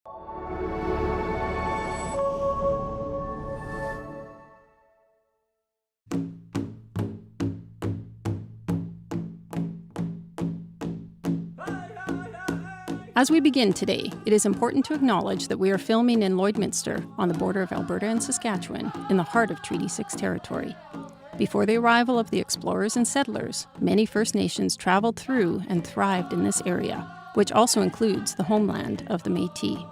As we begin today, it is important to acknowledge that we are filming in Lloydminster on the border of Alberta and Saskatchewan in the heart of Treaty 6 territory. Before the arrival of the explorers and settlers, many First Nations traveled through and thrived in this area, which also includes the homeland of the Métis.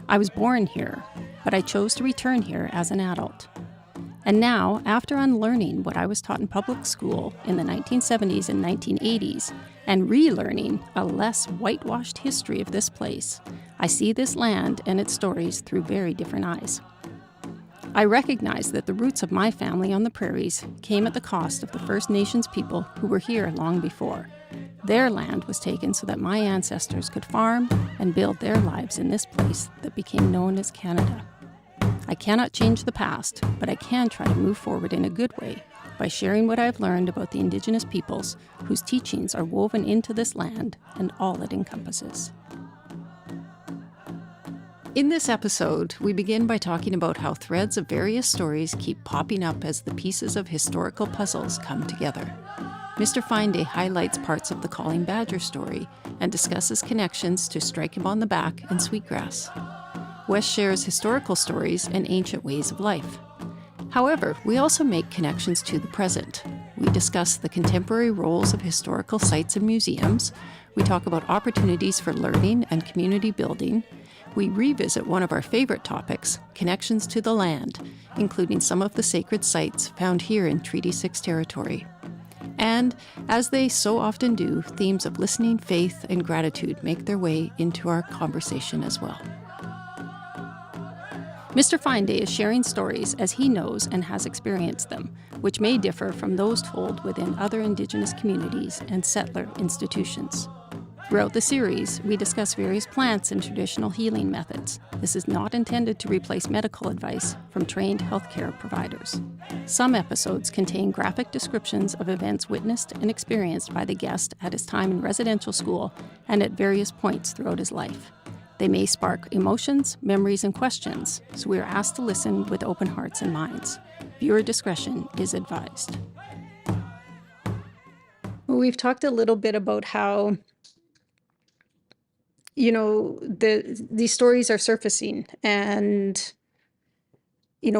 I was born here, but I chose to return here as an adult. And now, after unlearning what I was taught in public school in the 1970s and 1980s, and relearning a less whitewashed history of this place, I see this land and its stories through very different eyes. I recognize that the roots of my family on the prairies came at the cost of the First Nations people who were here long before. Their land was taken so that my ancestors could farm and build their lives in this place that became known as Canada. I cannot change the past, but I can try to move forward in a good way by sharing what I've learned about the Indigenous peoples whose teachings are woven into this land and all it encompasses. In this episode, we begin by talking about how threads of various stories keep popping up as the pieces of historical puzzles come together. Mr. Fine highlights parts of the Calling Badger story and discusses connections to Strike Him on the Back and Sweetgrass. Wes shares historical stories and ancient ways of life. However, we also make connections to the present. We discuss the contemporary roles of historical sites and museums. We talk about opportunities for learning and community building. We revisit one of our favorite topics, connections to the land, including some of the sacred sites found here in Treaty 6 territory. And, as they so often do, themes of listening, faith, and gratitude make their way into our conversation as well. Mr. Fine is sharing stories as he knows and has experienced them, which may differ from those told within other Indigenous communities and settler institutions. Throughout the series, we discuss various plants and traditional healing methods. This is not intended to replace medical advice from trained healthcare providers. Some episodes contain graphic descriptions of events witnessed and experienced by the guest at his time in residential school and at various points throughout his life. They may spark emotions, memories, and questions, so we are asked to listen with open hearts and minds. Viewer discretion is advised. Well, we've talked a little bit about how, these stories are surfacing and,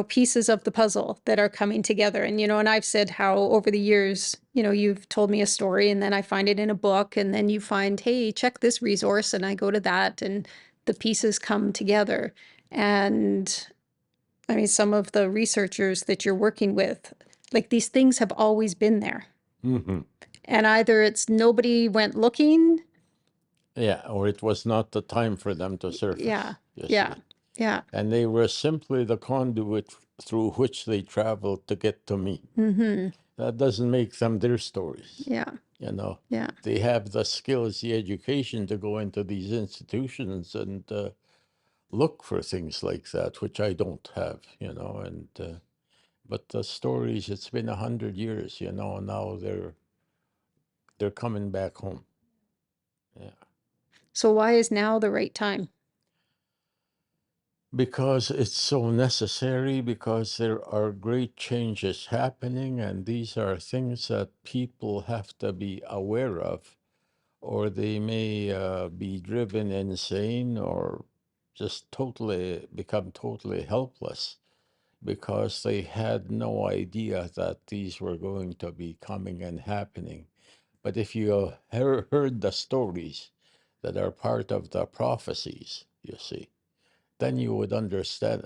pieces of the puzzle that are coming together. And I've said how over the years, you've told me a story and then I find it in a book and then you find, hey, check this resource and I go to that and the pieces come together. And some of the researchers that you're working with, like these things have always been there. Mm-hmm. And either it's nobody went looking. Yeah, or it was not the time for them to surface. Yeah. And they were simply the conduit through which they traveled to get to me. Mm-hmm. That doesn't make them their stories. Yeah. Yeah. They have the skills, the education to go into these institutions and look for things like that, which I don't have, but the stories, it's been 100 years, now they're coming back home. Yeah. So why is now the right time? Because it's so necessary, because there are great changes happening, and these are things that people have to be aware of, or they may be driven insane or just become totally helpless because they had no idea that these were going to be coming and happening. But if you heard the stories that are part of the prophecies, you see, then you would understand,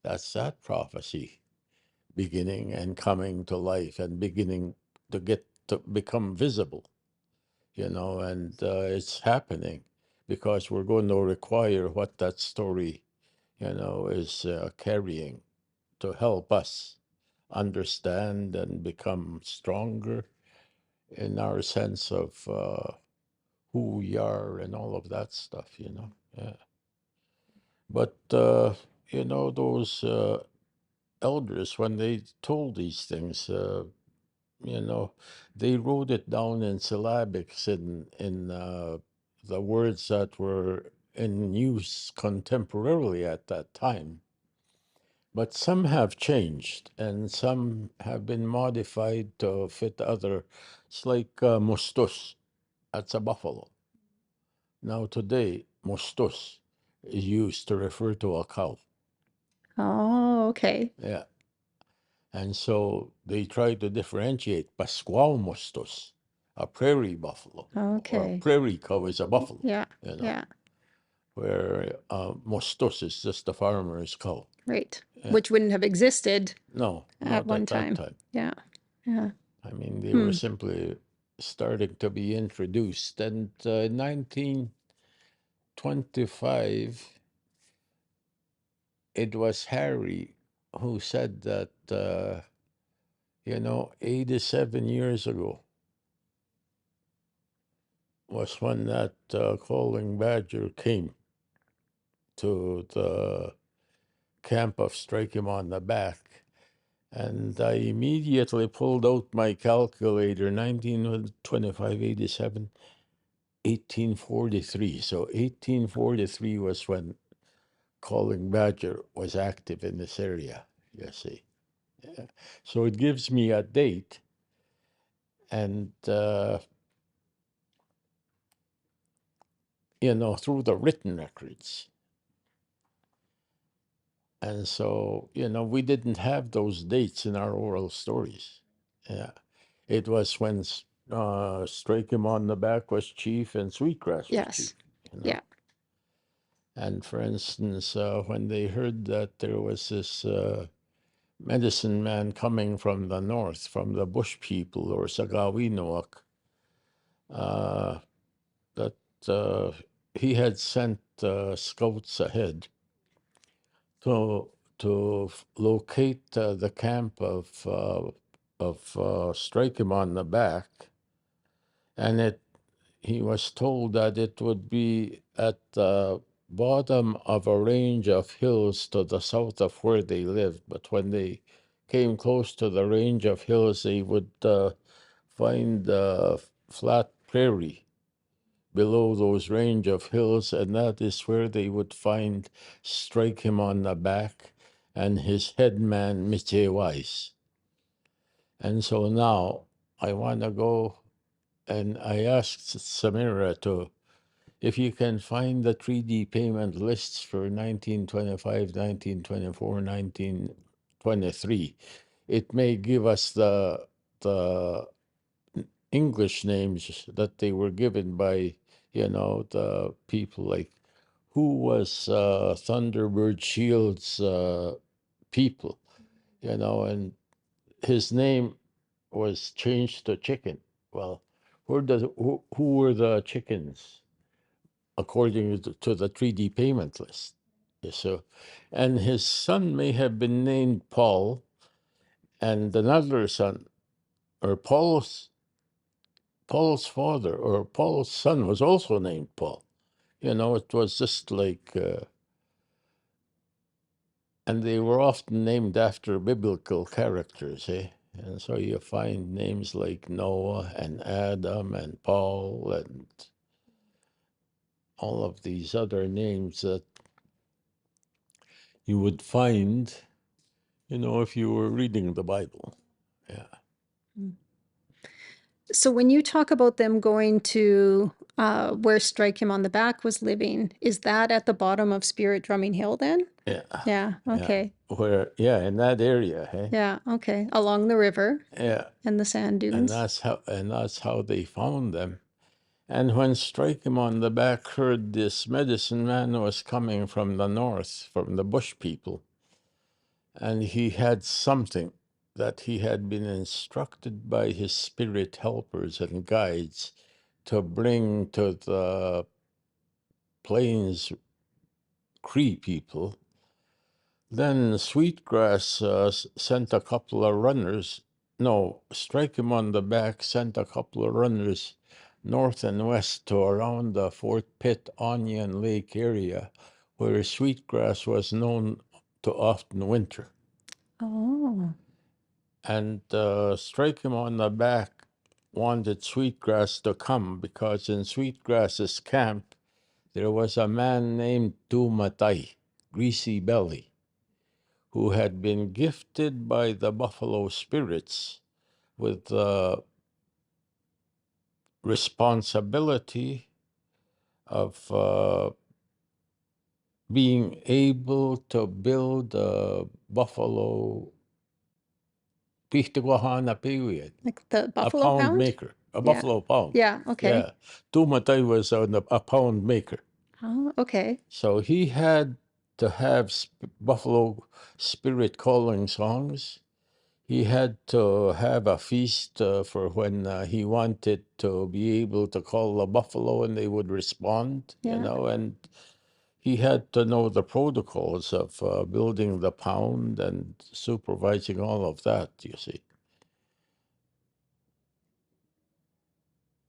that's that prophecy beginning and coming to life and beginning to become visible, and it's happening because we're going to require what that story, is carrying to help us understand and become stronger in our sense of who we are and all of that stuff, Yeah. But, those elders, when they told these things, they wrote it down in syllabics in the words that were in use contemporarily at that time. But some have changed, and some have been modified to fit other. It's like mustus. That's a buffalo. Now today, mustus is used to refer to a cow. Oh, okay. Yeah. And so they try to differentiate Pascual mustus, a prairie buffalo, or a Okay. prairie cow is a buffalo. Yeah. You know, Yeah. where mustus is just a farmer's cow. Right. Yeah. Which wouldn't have existed No, at not one at time. that time. Yeah. Yeah. I mean, they were simply starting to be introduced. And in 1925, it was Harry who said that, 87 years ago was when that calling badger came to the camp of Strike Him on the Back. And I immediately pulled out my calculator, 1925, 87, 1843. So 1843 was when calling badger was active in this area, you see. Yeah. So it gives me a date, and through the written records. And so, we didn't have those dates in our oral stories. Yeah. It was when Strike Him on the Back was chief and Sweetgrass was Yes. chief. Yeah. And for instance, when they heard that there was this medicine man coming from the north, from the bush people or Sagawinoak, that he had sent scouts ahead to locate the camp of Strike Him on the Back, and he was told that it would be at the bottom of a range of hills to the south of where they lived. But when they came close to the range of hills, they would find flat prairie below those range of hills, and that is where they would find Strike Him on the Back and his headman, Mitche Weiss. And so now I want to go, and I asked Samira if you can find the 3D payment lists for 1925, 1924, 1923. It may give us the English names that they were given by, the people, like who was Thunderbird Shields people, and his name was changed to Chicken. Well, who were the chickens according to the 3D payment list? So, and his son may have been named Paul, and another son, or Paul's father or Paul's son was also named Paul. It was just like, and they were often named after biblical characters, eh? And so you find names like Noah and Adam and Paul and all of these other names that you would find, if you were reading the Bible. Yeah. So when you talk about them going to where Strike Him on the Back was living, is that at the bottom of Spirit Drumming Hill then? Yeah. Yeah. Okay. Yeah. In that area, hey? Yeah. Okay. Along the river. Yeah. And the sand dunes. And that's how they found them. And when Strike Him on the Back heard this medicine man was coming from the north, from the bush people, and he had something that he had been instructed by his spirit helpers and guides to bring to the Plains Cree people, then Sweetgrass sent a couple of runners. No, Strike Him on the Back sent a couple of runners north and west to around the Fort Pitt Onion Lake area, where Sweetgrass was known to often winter. Oh. And Strike Him on the Back wanted Sweetgrass to come because in Sweetgrass's camp, there was a man named Tumatay, Greasy Belly, who had been gifted by the buffalo spirits with the responsibility of being able to build a buffalo Pihtiwahana period, Like the a buffalo pound pound? maker, a Yeah. buffalo pound. Yeah, okay. Yeah. Tumatay was a pound maker. Oh, okay. So he had to have buffalo spirit calling songs. He had to have a feast for when he wanted to be able to call the buffalo and they would respond, Yeah. and he had to know the protocols of building the pound and supervising all of that, you see.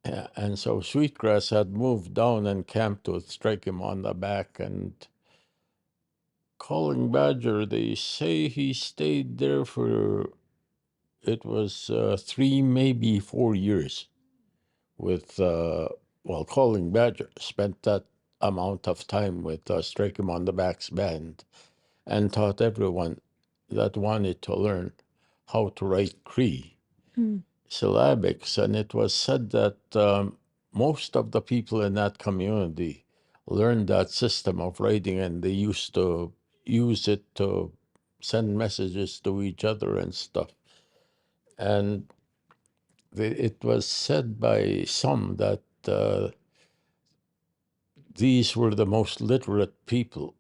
Yeah, and so Sweetgrass had moved down and camped to strike him on the back. And Calling Badger, they say he stayed there for, it was 3, maybe 4 years with, Calling Badger spent that amount of time with Strike Him on the Back's band and taught everyone that wanted to learn how to write Cree syllabics. And it was said that most of the people in that community learned that system of writing, and they used to use it to send messages to each other and stuff. And it was said by some that these were the most literate people,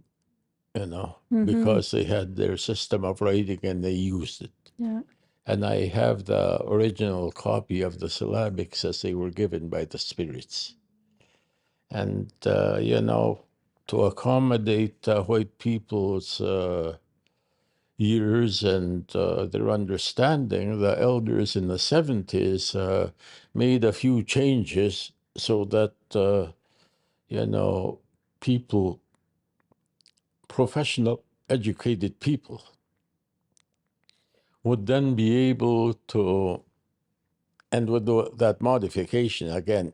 because they had their system of writing and they used it. Yeah. And I have the original copy of the syllabics as they were given by the spirits. And, to accommodate white people's years and their understanding, the elders in the 70s made a few changes so that, people, professional, educated people, would then be able to, and with that modification, again,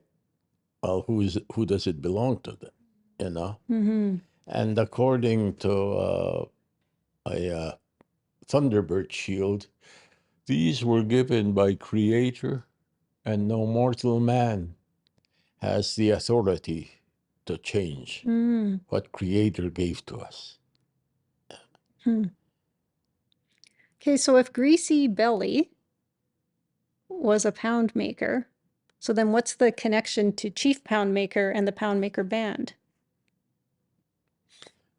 well, who does it belong to then, And according to a Thunderbird shield, these were given by Creator, and no mortal man has the authority to change what Creator gave to us. Okay, so if Greasy Belly was a pound maker, so then what's the connection to Chief Pound Maker and the Pound Maker Band?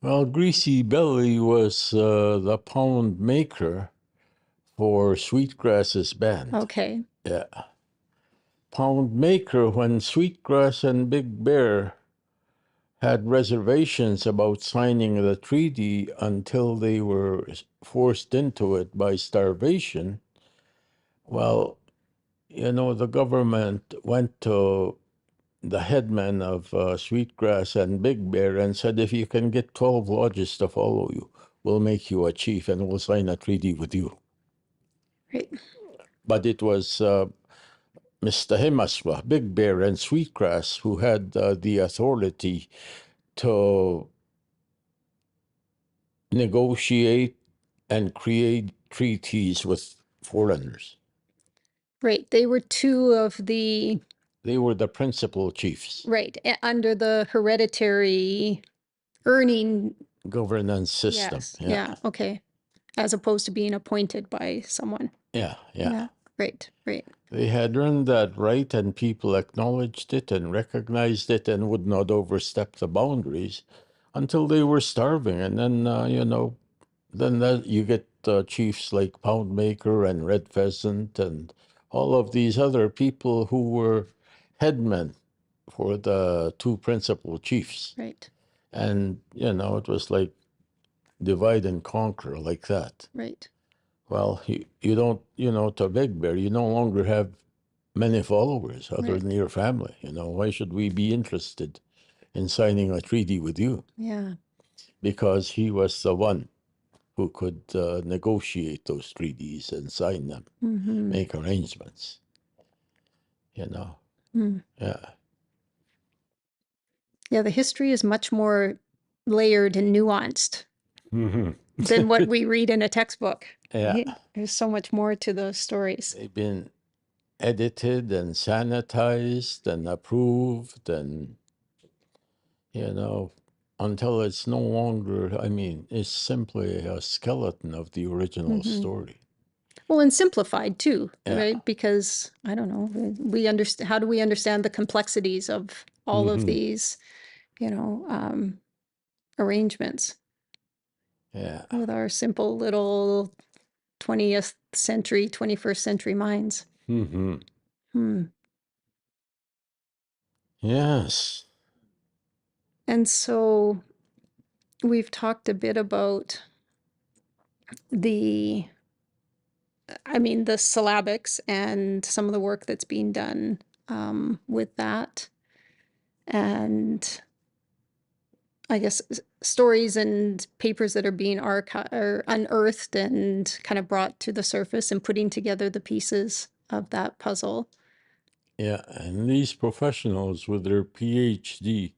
Well, Greasy Belly was the pound maker for Sweetgrass's band. Okay. Yeah. Pound maker when Sweetgrass and Big Bear had reservations about signing the treaty until they were forced into it by starvation. Well, the government went to the headman of Sweetgrass and Big Bear and said, if you can get 12 lodges to follow you, we'll make you a chief and we'll sign a treaty with you. Right. But it was Mr. Himaswa, Big Bear, and Sweetgrass who had the authority to negotiate and create treaties with foreigners. Right. They were two of the... They were the principal chiefs. Right. Under the hereditary earning... governance system. Yes. Yeah. Okay. As opposed to being appointed by someone. Yeah. Right. They had earned that right, and people acknowledged it and recognized it and would not overstep the boundaries until they were starving. And then, then that you get chiefs like Poundmaker and Red Pheasant and all of these other people who were headmen for the two principal chiefs. Right. And, it was like divide and conquer like that. Right. Well, you don't, to Big Bear, you no longer have many followers other than your family. Why should we be interested in signing a treaty with you? Yeah. Because he was the one who could negotiate those treaties and sign them, make arrangements. Yeah. Yeah, the history is much more layered and nuanced than what we read in a textbook. Yeah, There's so much more to those stories. they've been edited and sanitized and approved and, until it's no longer, it's simply a skeleton of the original story. Well, and simplified too, Yeah. right? Because I don't know, we understand. How do we understand the complexities of all of these, arrangements Yeah. with our simple little 20th century, 21st century minds? Yes. And so we've talked a bit about the syllabics and some of the work that's being done with that. And I guess stories and papers that are being unearthed and kind of brought to the surface and putting together the pieces of that puzzle. Yeah, and these professionals with their PhD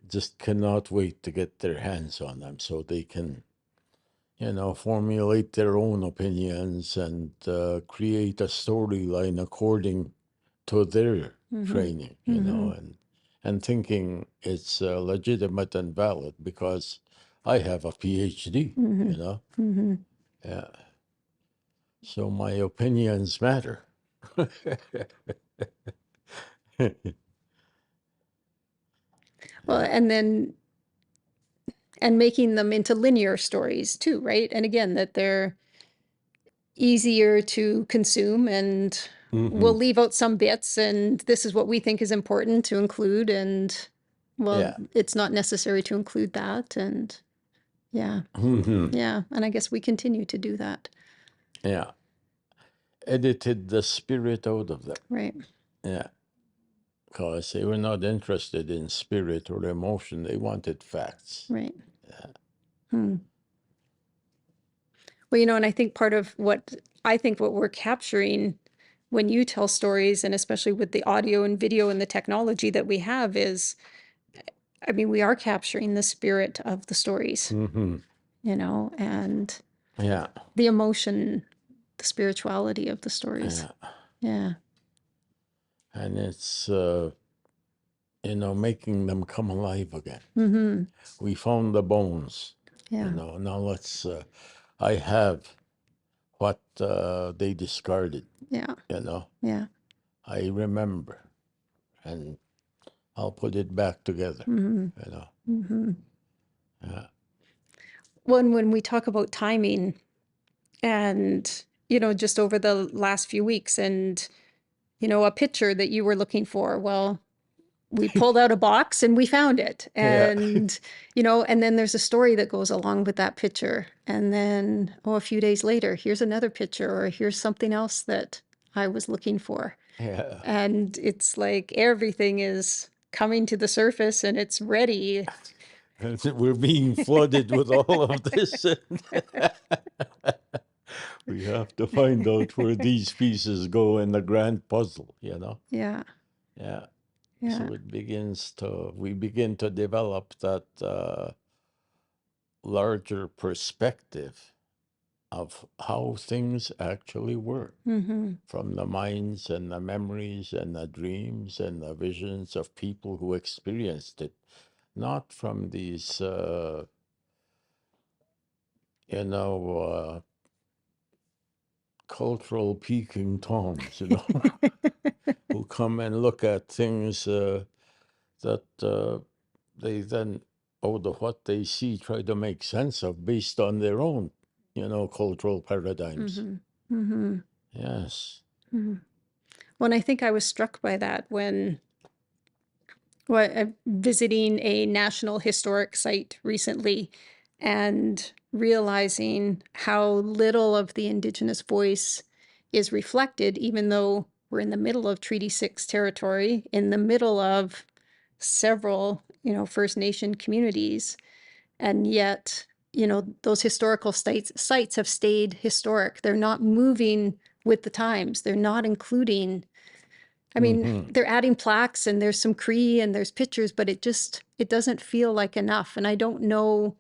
just cannot wait to get their hands on them so they can, formulate their own opinions and create a storyline according to their training, and thinking it's legitimate and valid because I have a PhD, Yeah. So my opinions matter. Well, and making them into linear stories too, right? And again, that they're easier to consume and we'll leave out some bits and this is what we think is important to include and it's not necessary to include that and yeah. And I guess we continue to do that. Yeah. Edited the spirit out of them. Right. Yeah. Because they were not interested in spirit or emotion. They wanted facts. Right. Yeah. Well, and I think part of what we're capturing when you tell stories, and especially with the audio and video and the technology that we have is, we are capturing the spirit of the stories, and Yeah. the emotion, the spirituality of the stories. Yeah. And it's, making them come alive again. We found the bones. Yeah. Now let's, I have what they discarded. Yeah. Yeah. I remember. And I'll put it back together. Yeah. Well, and when we talk about timing and, just over the last few weeks and, a picture that you were looking for, well, we pulled out a box and we found it. And, and then there's a story that goes along with that picture. And then, a few days later, here's another picture or here's something else that I was looking for. Yeah. And it's like everything is coming to the surface and it's ready. We're being flooded with all of this. We have to find out where these pieces go in the grand puzzle, Yeah. Yeah. So we begin to develop that larger perspective of how things actually work, from the minds and the memories and the dreams and the visions of people who experienced it, not from these, cultural Peking Toms, who come and look at things that they then, out of what they see, try to make sense of based on their own, cultural paradigms. Yes. Well, and I think I was struck by that when visiting a national historic site recently and realizing how little of the Indigenous voice is reflected, even though we're in the middle of Treaty 6 territory, in the middle of several, First Nation communities. And yet, those historical sites have stayed historic. They're not moving with the times. They're not including I mean, they're adding plaques and there's some Cree and there's pictures, but it doesn't feel like enough. And I don't know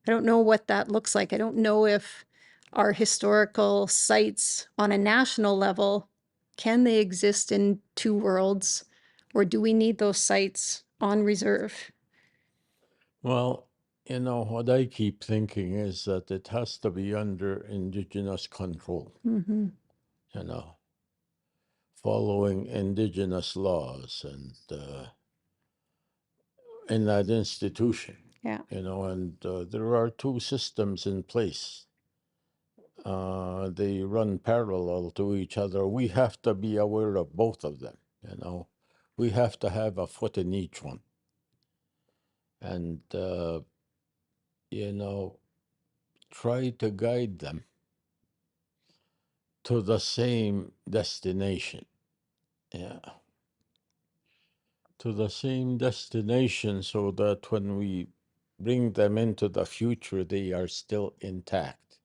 what that looks like. I don't know if our historical sites on a national level, can they exist in two worlds, or do we need those sites on reserve? Well, what I keep thinking is that it has to be under Indigenous control, Mm-hmm. Following Indigenous laws and in that institution. Yeah. And there are two systems in place. They run parallel to each other. We have to be aware of both of them, We have to have a foot in each one. And, try to guide them to the same destination. Yeah. To the same destination so that when we bring them into the future, they are still intact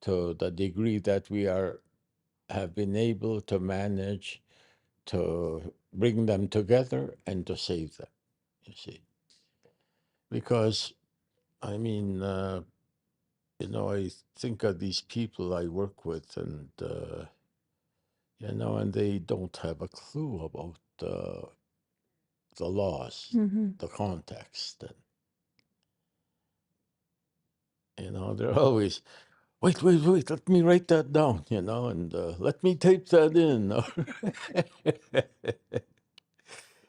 to the degree that we have been able to manage to bring them together and to save them, you see. Because, I mean, I think of these people I work with and, and they don't have a clue about the laws, Mm-hmm. the context. And, they're always, wait, let me write that down, and let me type that in.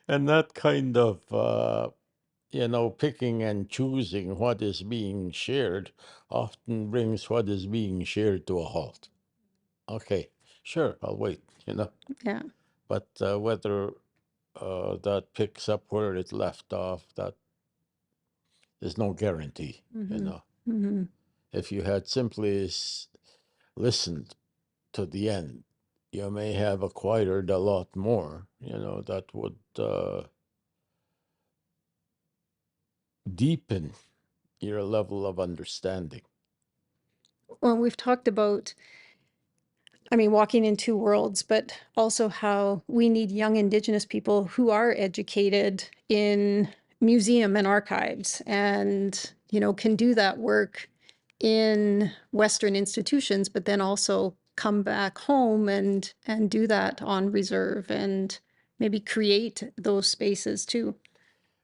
And that kind of, picking and choosing what is being shared often brings what is being shared to a halt. Okay, sure, I'll wait, Yeah. But whether that picks up where it left off, that there's no guarantee, Mm-hmm. If you had simply listened to the end, you may have acquired a lot more, that would deepen your level of understanding. Well, we've talked about, walking in two worlds, but also how we need young Indigenous people who are educated in museum and archives and, can do that work in Western institutions, but then also come back home and do that on reserve and maybe create those spaces too.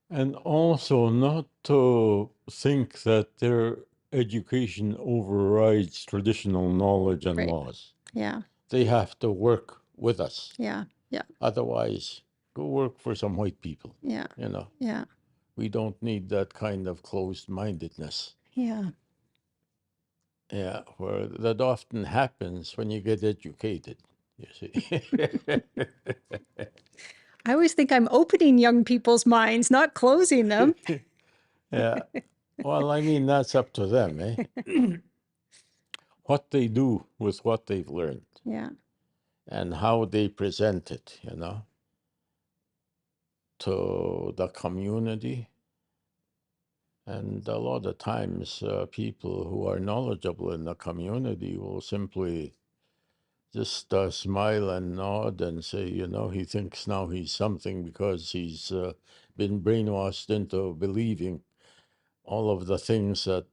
And also not to think that their education overrides traditional knowledge and Right. laws. Yeah. They have to work with us. Yeah. Yeah. Otherwise, go work for some white people. Yeah. Yeah. We don't need that kind of closed-mindedness. Yeah. Yeah, where that often happens when you get educated, you see. I always think I'm opening young people's minds, not closing them. Yeah. Well, I mean, that's up to them, eh? What they do with what they've learned. Yeah. And how they present it, to the community. And a lot of times, people who are knowledgeable in the community will simply just smile and nod and say, he thinks now he's something because he's been brainwashed into believing all of the things that,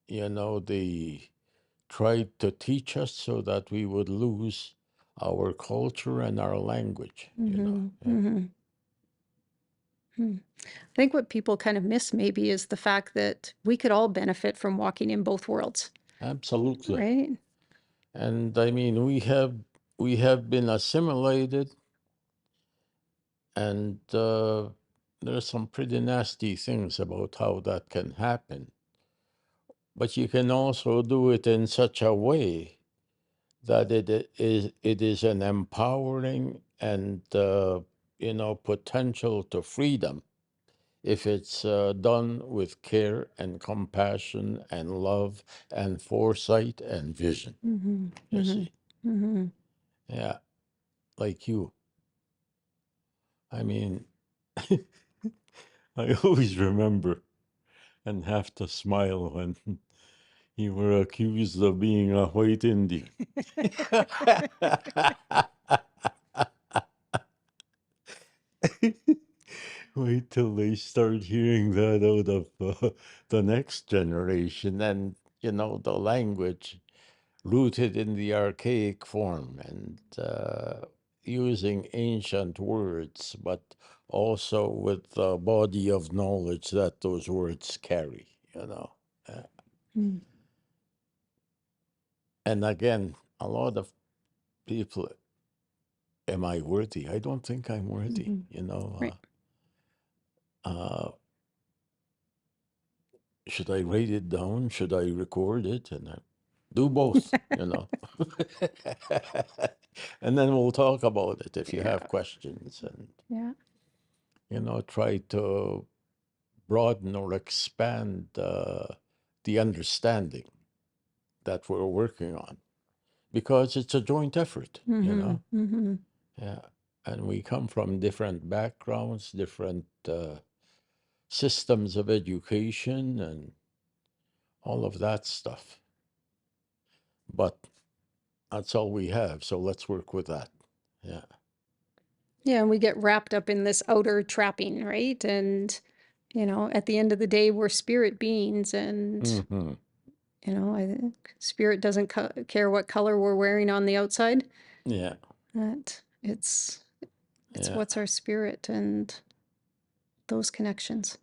they tried to teach us so that we would lose our culture and our language, Mm-hmm. Yeah. Mm-hmm. I think what people kind of miss maybe is the fact that we could all benefit from walking in both worlds. Absolutely. Right? And I mean, we have been assimilated, and there's some pretty nasty things about how that can happen. But you can also do it in such a way that it is an empowering and potential to freedom if it's done with care and compassion and love and foresight and vision. Mm-hmm. You Mm-hmm. see, Mm-hmm. yeah, like you. I mean, I always remember and have to smile when you were accused of being a white Indian. Wait till they start hearing that out of the next generation, and the language rooted in the archaic form and using ancient words, but also with the body of knowledge that those words carry. Uh, Mm. and again, a lot of people, am I worthy? I don't think I'm worthy. Right. Should I write it down? Should I record it? And do both. And then we'll talk about it if you have questions, and Yeah. try to broaden or expand the understanding that we're working on, because it's a joint effort. Mm-hmm. Yeah. And we come from different backgrounds, different systems of education, and all of that stuff. But that's all we have, so let's work with that. Yeah. Yeah, and we get wrapped up in this outer trapping, right? And, at the end of the day, we're spirit beings, and, Mm-hmm. I think spirit doesn't care what color we're wearing on the outside. Yeah. That it's Yeah. what's our spirit and those connections.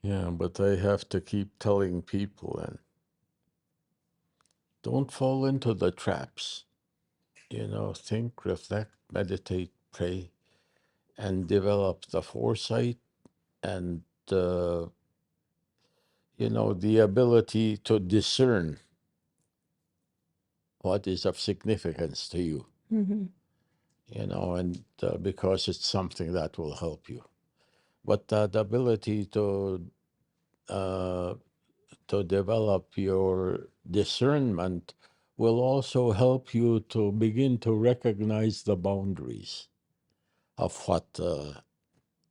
Yeah, but I have to keep telling people, and don't fall into the traps. Think, reflect, meditate, pray, and develop the foresight and the ability to discern what is of significance to you. Mm-hmm. And because it's something that will help you. But the ability uh, to develop your discernment will also help you to begin to recognize the boundaries of what,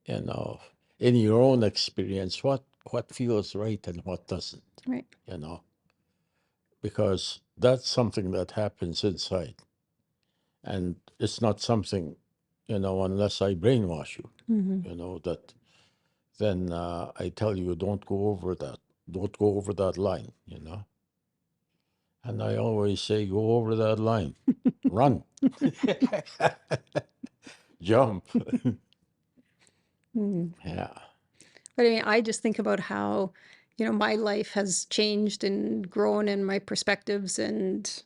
in your own experience, what feels right and what doesn't, Right. Because that's something that happens inside. And it's not something, unless I brainwash you, Mm-hmm. that then I tell you, don't go over that. Don't go over that line. And I always say, go over that line. Run. Jump. Mm. Yeah. But I mean, I just think about how, my life has changed and grown, and my perspectives, and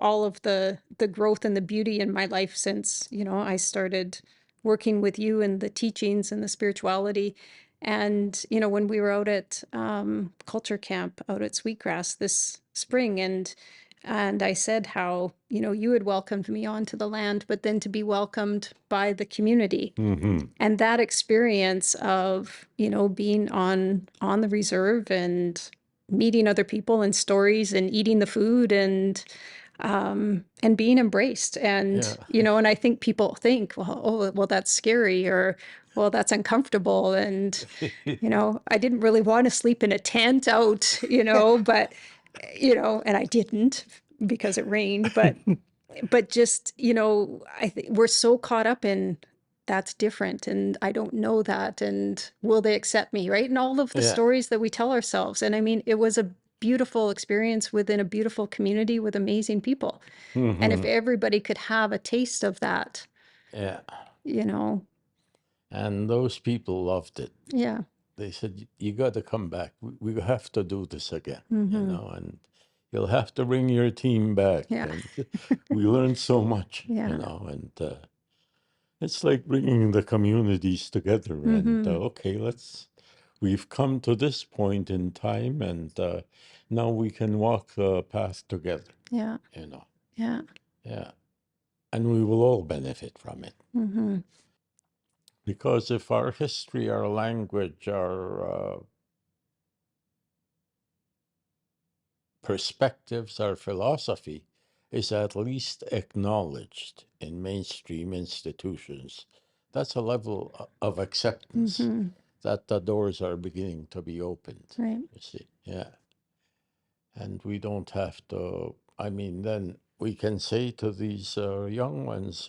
all of the growth and the beauty in my life since I started working with you and the teachings and the spirituality. And when we were out at culture camp out at Sweetgrass this spring, and I said how you had welcomed me onto the land, but then to be welcomed by the community. Mm-hmm. And that experience of being on the reserve and meeting other people and stories and eating the food and being embraced. And Yeah. and I think people think, well, that's scary, or well, that's uncomfortable. And I didn't really want to sleep in a tent out, but and I didn't, because it rained. But just I think we're so caught up in that's different, and I don't know that, and will they accept me, right? And all of the Yeah. stories that we tell ourselves. And I mean, it was a beautiful experience within a beautiful community with amazing people. Mm-hmm. And if everybody could have a taste of that, Yeah. you know, And those people loved it. yeah. They said, you got to come back. We have to do this again, Mm-hmm. and you'll have to bring your team back. Yeah. And we learned so much, Yeah. and it's like bringing the communities together. And Mm-hmm. okay, we've come to this point in time, and now we can walk the path together, Yeah. Yeah. Yeah. And we will all benefit from it. Mm-hmm. Because if our history, our language, our perspectives, our philosophy is at least acknowledged in mainstream institutions, that's a level of acceptance Mm-hmm. that the doors are beginning to be opened. Right. You see, yeah. And we don't have to, then we can say to these young ones,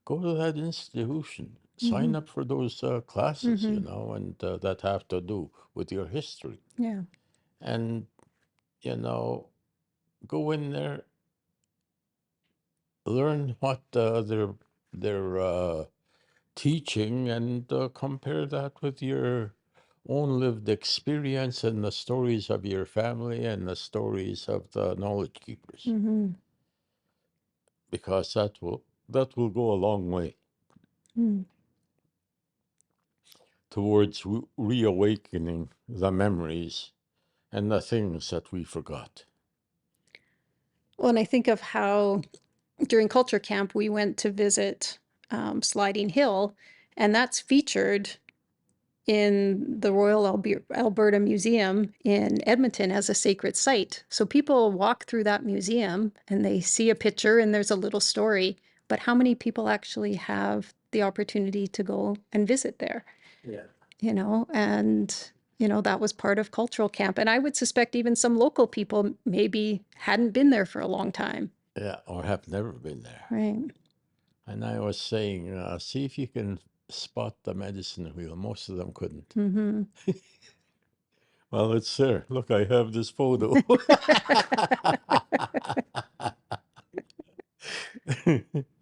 go to that institution, sign up for those classes, Mm-hmm. and that have to do with your history. Yeah. And, go in there, learn what they're teaching, and compare that with your own lived experience and the stories of your family and the stories of the knowledge keepers, Mm-hmm. because that will go a long way Mm. towards reawakening the memories and the things that we forgot. Well, and I think of how during Culture Camp, we went to visit Sliding Hill, and that's featured in the Royal Alberta Museum in Edmonton as a sacred site. So people walk through that museum and they see a picture and there's a little story, but how many people actually have the opportunity to go and visit there? Yeah. And that was part of Cultural Camp. And I would suspect even some local people maybe hadn't been there for a long time. Yeah, or have never been there. Right. And I was saying, see if you can spot the medicine wheel. Most of them couldn't. Mm-hmm. Well, it's there. Look, I have this photo.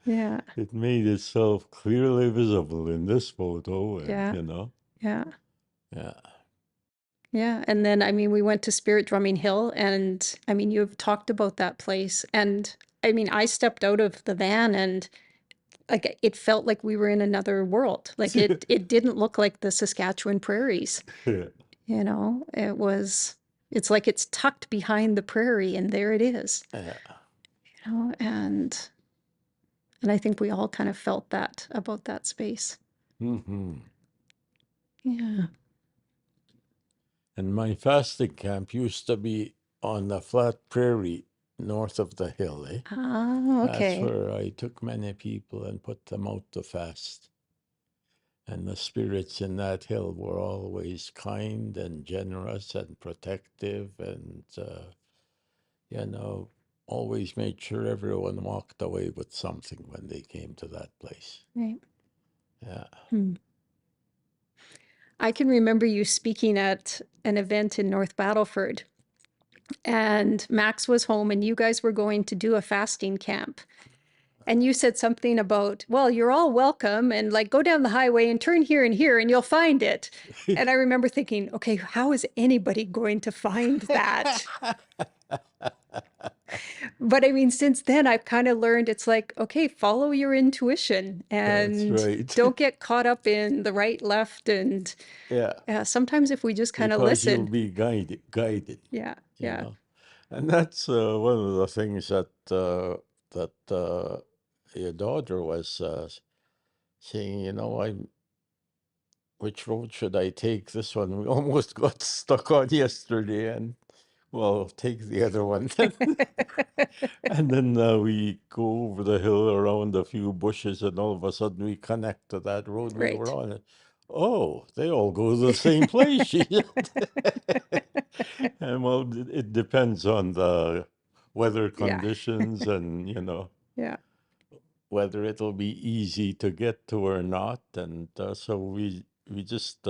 Yeah. It made itself clearly visible in this photo, and Yeah. Yeah. yeah. Yeah. And then, we went to Spirit Drumming Hill, and you've talked about that place. And I stepped out of the van and like it felt like we were in another world. Like it didn't look like the Saskatchewan prairies. It's like it's tucked behind the prairie and there it is. Yeah. And I think we all kind of felt that about that space. Mm-hmm. Yeah. And my fasting camp used to be on the flat prairie north of the hill, eh? Ah, That's okay. where I took many people and put them out to fast. And the spirits in that hill were always kind and generous and protective, and, always made sure everyone walked away with something when they came to that place. Right. Yeah. I can remember you speaking at an event in North Battleford, and Max was home and you guys were going to do a fasting camp. And you said something about, well, you're all welcome, and like go down the highway and turn here and you'll find it. And I remember thinking, okay, how is anybody going to find that? But since then I've kind of learned it's like, okay, follow your intuition and That's right. don't get caught up in the right, left. And Yeah. sometimes if we just kind of Because you'll listen. be guided. Yeah. you Yeah. know. And that's one of the things that your daughter was saying, which road should I take? This one we almost got stuck on yesterday, and well, take the other one. And then we go over the hill around a few bushes, and all of a sudden we connect to that road we were Right. on. Oh, they all go to the same place. She said. And well, it depends on the weather Yeah. conditions and, Yeah. whether it'll be easy to get to or not. And so we just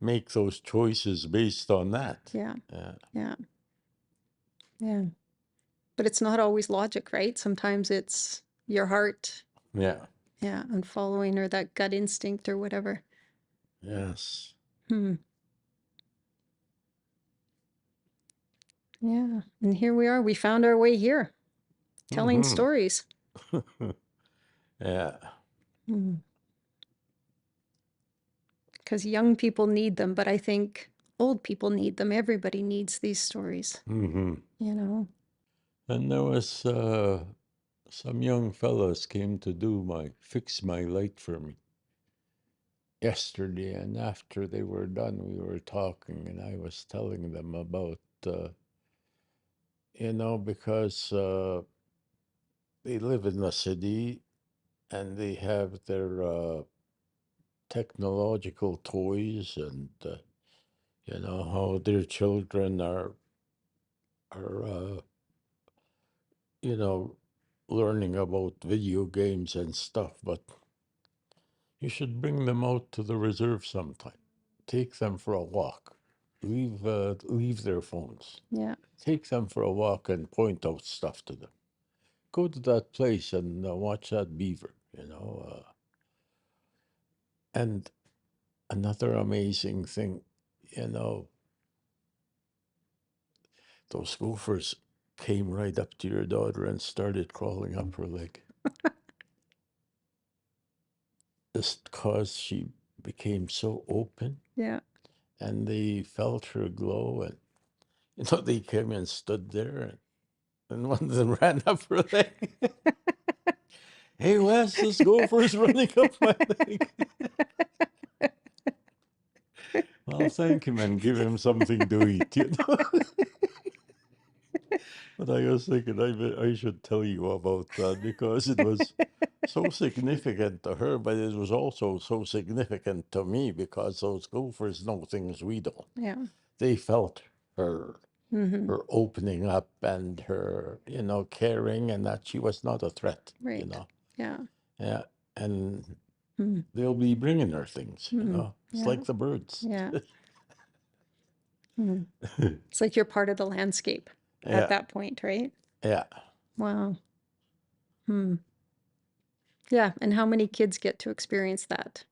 make those choices based on that. Yeah. Yeah. Yeah. Yeah. But it's not always logic, right? Sometimes it's your heart. Yeah. Yeah. And following, or that gut instinct or whatever. Yes. Yeah. And here we are. We found our way here, telling Mhm. stories. Yeah. Because young people need them, but I think old people need them. Everybody needs these stories. Hmm. And there was some young fellas came to fix my light for me yesterday, and after they were done, we were talking, and I was telling them about, because they live in the city and they have their technological toys, and how their children are learning about video games and stuff, but You should bring them out to the reserve sometime. Take them for a walk. Leave their phones. Yeah. Take them for a walk and point out stuff to them. Go to that place and watch that beaver, you know. And another amazing thing, you know, those gophers came right up to your daughter and started crawling up her leg. Just because she became so open. Yeah. And they felt her glow, and you know, they came and stood there, and one of them ran up her leg. Hey, Wes, this gopher's running up my leg. I'll thank him and give him something to eat, you know. But I was thinking I should tell you about that because it was so significant to her, but it was also so significant to me because those gophers know things we don't. Yeah. They felt her. Mm-hmm. Her opening up and her, you know, caring, and that she was not a threat, Right. you know. Yeah. Yeah. And Mm. they'll be bringing her things, you Mm. know. It's Yeah. like the birds. Yeah. Mm. It's like you're part of the landscape Yeah. at that point, right? Yeah. Wow. Hmm. Yeah. And how many kids get to experience that?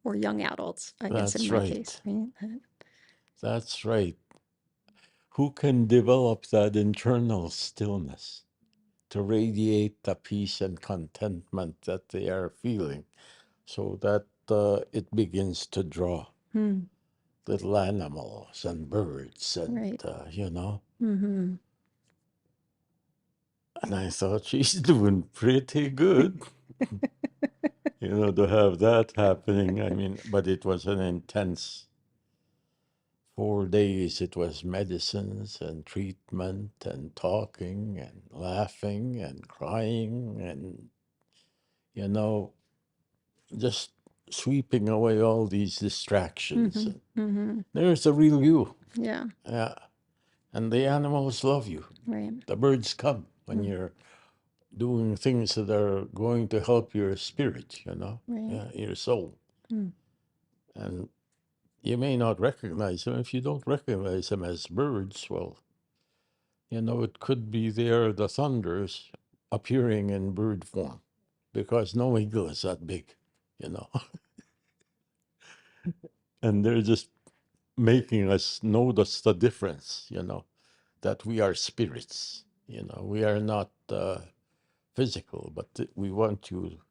Or young adults, I guess, in That's my right. case, right? That's right. Who can develop that internal stillness to radiate the peace and contentment that they are feeling so that it begins to draw Hmm. little animals and birds and, Right. you know. Mm-hmm. And I thought she's doing pretty good, you know, to have that happening. I mean, but it was an intense 4 days. It was medicines and treatment and talking and laughing and crying and, you know, just sweeping away all these distractions. Mm-hmm. Mm-hmm. There's the real you. Yeah. Yeah. And the animals love you. Right. The birds come when Mm. you're doing things that are going to help your spirit, you know, Right. your soul. Mm. And you may not recognize them. If you don't recognize them as birds, well, you know, it could be there, the thunders appearing in bird form, because no eagle is that big, you know. And they're just making us notice the difference, you know, that we are spirits, you know, we are not physical, but we want you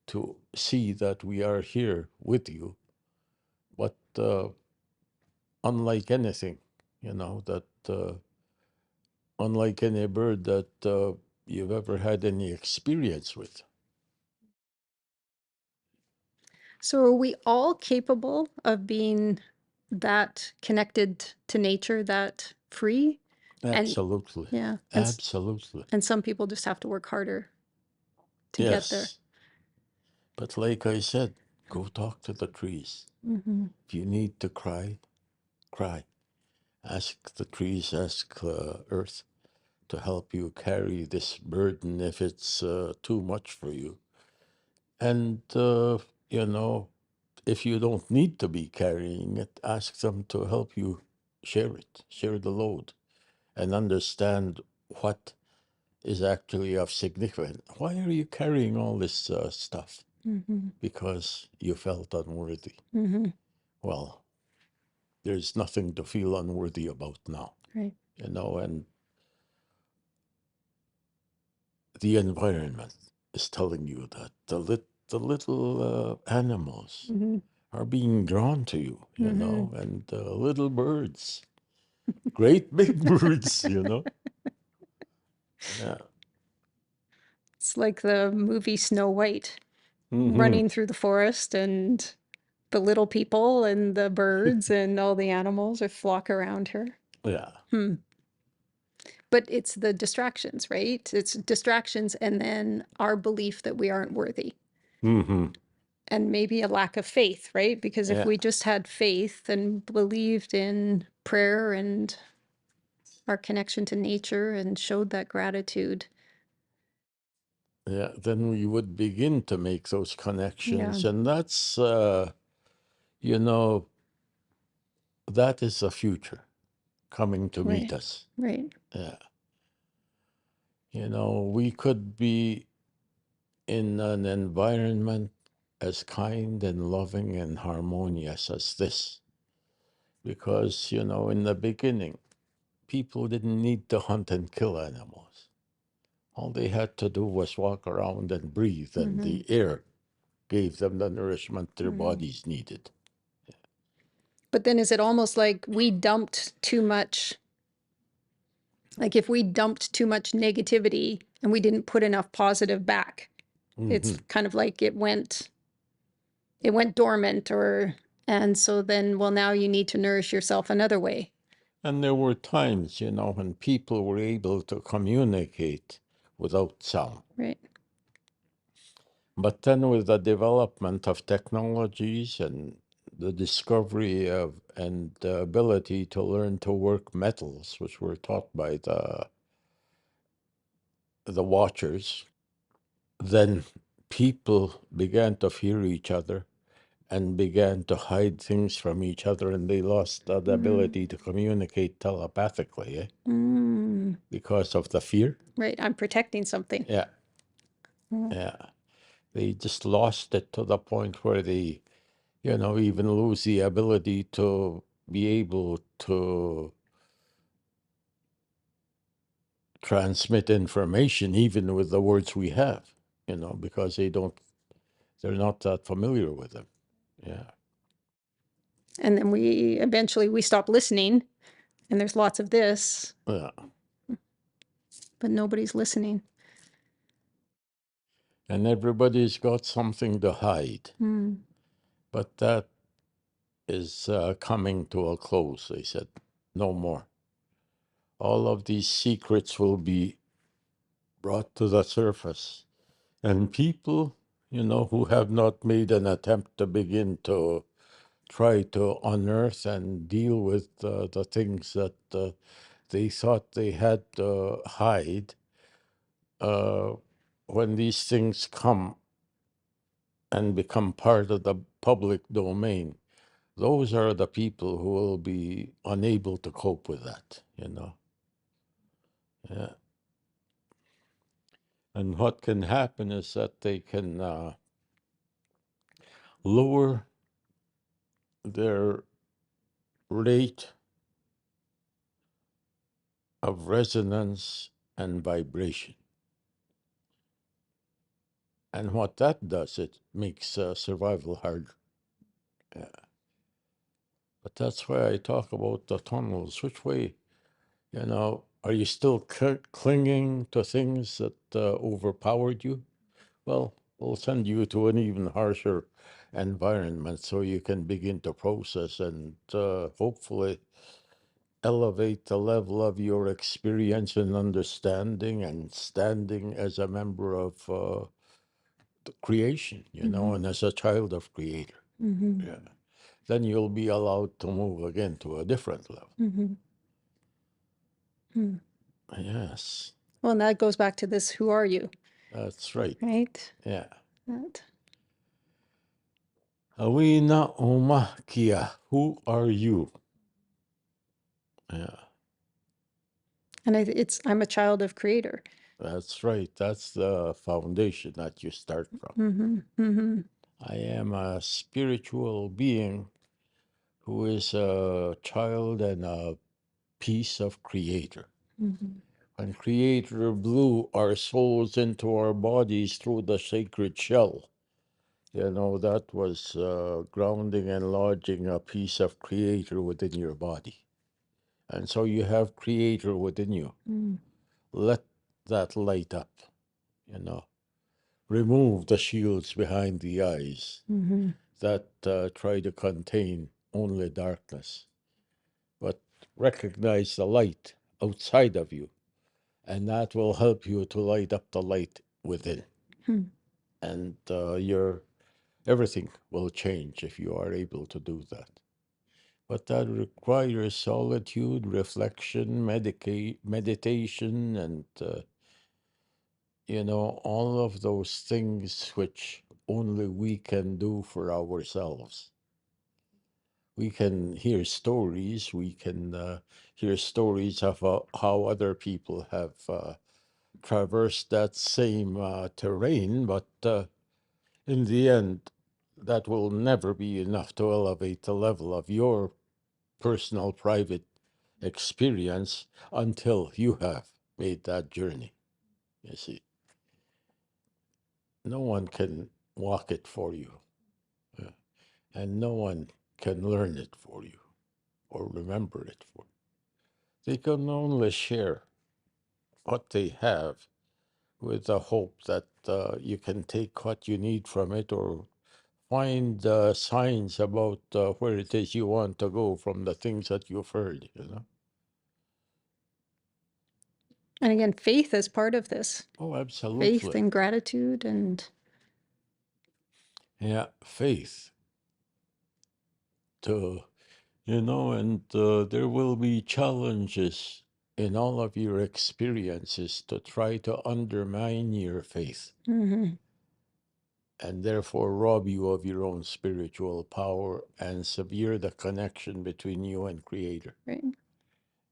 to see that we are here with you. But unlike anything, you know, that unlike any bird that you've ever had any experience with. So are we all capable of being that connected to nature, that free? And Absolutely. yeah. Absolutely. And some people just have to work harder to get there. Yes. But like I said, go talk to the trees. Mm-hmm. If you need to cry, cry. Ask the trees, ask Earth to help you carry this burden if it's too much for you. And, you know, if you don't need to be carrying it, ask them to help you share it, share the load, and understand what is actually of significance. Why are you carrying all this stuff? Mm-hmm. Because you felt unworthy. Mm-hmm. Well, there's nothing to feel unworthy about now, Right. you know, and the environment is telling you that the little animals Mm-hmm. are being drawn to you, you Mm-hmm. know, and little birds, great big birds, you know. Yeah. It's like the movie Snow White, Mm-hmm. running through the forest, and the little people and the birds and all the animals are flock around her. Yeah. But it's the distractions, right? It's distractions and then our belief that we aren't worthy. Mm-hmm. And maybe a lack of faith, right? Because if Yeah. we just had faith and believed in prayer and our connection to nature and showed that gratitude, yeah, then we would begin to make those connections. Yeah. And that's, you know, that is the future coming to meet Right. us. Right. Yeah. You know, we could be in an environment as kind and loving and harmonious as this. Because, you know, in the beginning, people didn't need to hunt and kill animals. All they had to do was walk around and breathe, and the air gave them the nourishment their bodies needed. But then is it almost like we dumped too much? Like if we dumped too much negativity and we didn't put enough positive back, it's kind of like it went dormant, and so then, well, now you need to nourish yourself another way. And there were times, you know, when people were able to communicate without sound. Right. But then with the development of technologies and the discovery of and the ability to learn to work metals, which were taught by the watchers, then people began to fear each other and began to hide things from each other, and they lost the ability to communicate telepathically, because of the fear. Right. I'm protecting something. Yeah. Yeah. They just lost it to the point where they, you know, even lose the ability to be able to transmit information, even with the words we have, you know, because they're not that familiar with them. Yeah. And then we eventually stop listening, and there's lots of this, Yeah. but nobody's listening. And everybody's got something to hide. But that is coming to a close. They said, no more. All of these secrets will be brought to the surface. And people, you know, who have not made an attempt to begin to try to unearth and deal with the things that they thought they had to hide, when these things come and become part of the public domain, those are the people who will be unable to cope with that, you know. Yeah. And what can happen is that they can lower their rate of resonance and vibration. And what that does, it makes survival harder. Yeah. But that's why I talk about the tunnels. Which way, you know, are you still clinging to things that overpowered you? Well, we'll send you to an even harsher environment so you can begin to process and hopefully elevate the level of your experience and understanding and standing as a member of the creation, you know, and as a child of Creator. Yeah. Then you'll be allowed to move again to a different level. Yes, Well, and that goes back to this, who are you, that's right. right? Yeah. That. Awina Omakia, who are you? Yeah, And I'm a child of Creator. that's right. That's the foundation that you start from. I am a spiritual being who is a child and a piece of Creator. When Creator blew our souls into our bodies through the sacred shell, you know, that was grounding and lodging a piece of Creator within your body. And so you have Creator within you. Let that light up, you know. Remove the shields behind the eyes that try to contain only darkness. But recognize the light outside of you, and that will help you to light up the light within. And your everything will change if you are able to do that. But that requires solitude, reflection, meditation, and all of those things which only we can do for ourselves. We can hear stories. We can hear stories of how other people have traversed that same terrain, but in the end, that will never be enough to elevate the level of your personal, private experience until you have made that journey. You see, no one can walk it for you, uh, and no one can learn it for you or remember it for you. They can only share what they have with the hope that you can take what you need from it or find signs about where it is you want to go from the things that you've heard. And again, faith is part of this. Oh, Faith absolutely. and gratitude and Yeah, faith to, and there will be challenges in all of your experiences to try to undermine your faith mhm, and therefore rob you of your own spiritual power and sever the connection between you and Creator. right.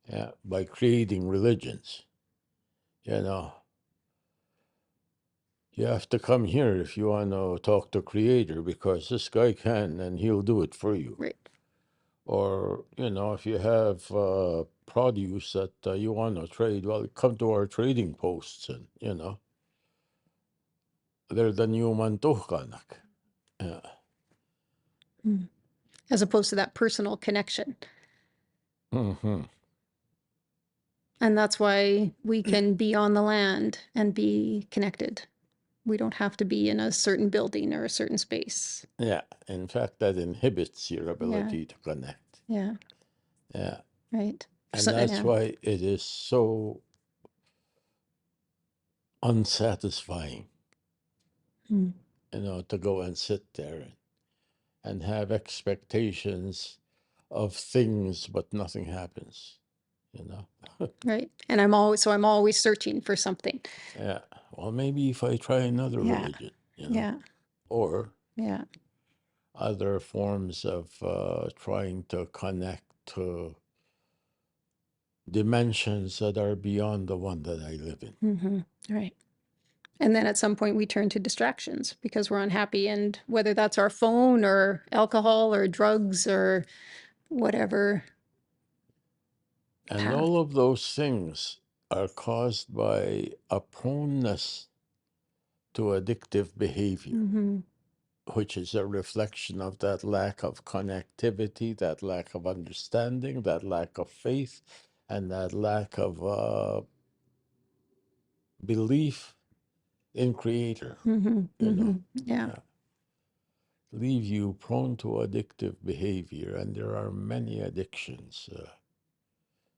Yeah, by creating religions. You have to come here if you want to talk to Creator because this guy can and he'll do it for you. Right. Or, if you have produce that you want to trade, well, come to our trading posts and, they're the new Mantuhkanak. Yeah. As opposed to that personal connection. Mm-hmm. And that's why we can be on the land and be connected. We don't have to be in a certain building or a certain space. Yeah. In fact, that inhibits your ability to connect. Yeah. Yeah. Right. And that's why it is so unsatisfying, to go and sit there and have expectations of things, but nothing happens, Right. And I'm always searching for something. Yeah. Well, maybe if I try another religion, Yeah. or Yeah. other forms of trying to connect to dimensions that are beyond the one that I live in. Mm-hmm. Right. And then at some point we turn to distractions because we're unhappy, and whether that's our phone or alcohol or drugs or whatever. And path. all of those things are caused by a proneness to addictive behavior, Mm-hmm. which is a reflection of that lack of connectivity, that lack of understanding, that lack of faith, and that lack of belief in Creator. Mm-hmm. Mm-hmm. Yeah. Leave you prone to addictive behavior, and there are many addictions,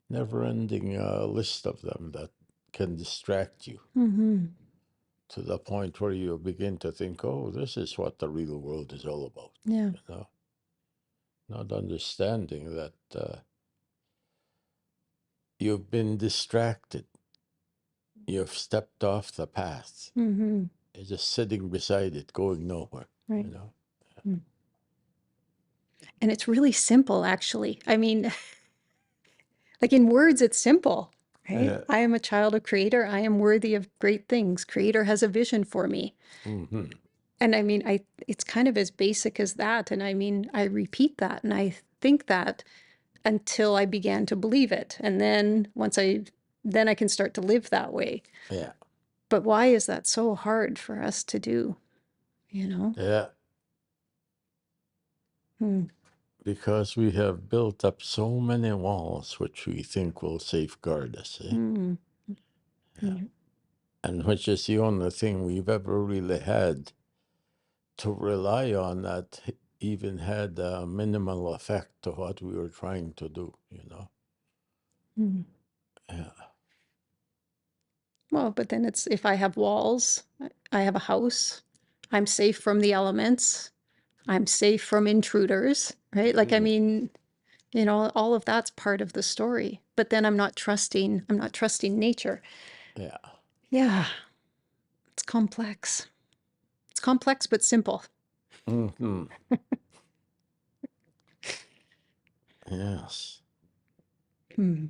never-ending list of them that can distract you Mm-hmm. to the point where you begin to think, oh, this is what the real world is all about. Yeah. Not understanding that you've been distracted. You've stepped off the path. Mm-hmm. You're just sitting beside it, going nowhere. Right. And it's really simple, actually. I mean, like in words, it's simple, right? I am a child of Creator. I am worthy of great things. Creator has a vision for me. Mm-hmm. And I mean, it's kind of as basic as that. And I mean, I repeat that and I think that until I began to believe it. And then then I can start to live that way. Yeah. But why is that so hard for us to do? Yeah. Hmm. Because we have built up so many walls which we think will safeguard us. Mm. Yeah. And which is the only thing we've ever really had to rely on that even had a minimal effect to what we were trying to do, Mm. Yeah. Well, but then it's, if I have walls, I have a house, I'm safe from the elements, I'm safe from intruders, right? Like, I mean, all of that's part of the story. But then I'm not trusting nature. Yeah. Yeah. complex. It's complex but simple. Hmm. Yes. Hmm.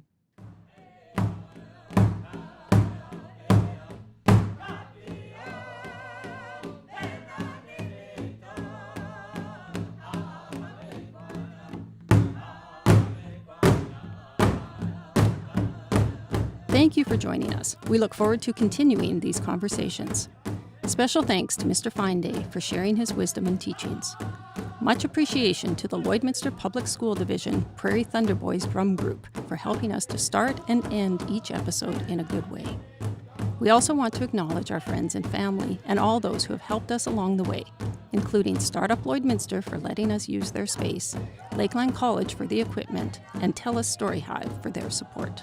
Thank you for joining us. We look forward to continuing these conversations. Special thanks to Mr. Fine for sharing his wisdom and teachings. Much appreciation to the Lloydminster Public School Division Prairie Thunder Boys Drum Group for helping us to start and end each episode in a good way. We also want to acknowledge our friends and family and all those who have helped us along the way, including Startup Lloydminster for letting us use their space, Lakeland College for the equipment, and TELUS STORYHIVE for their support.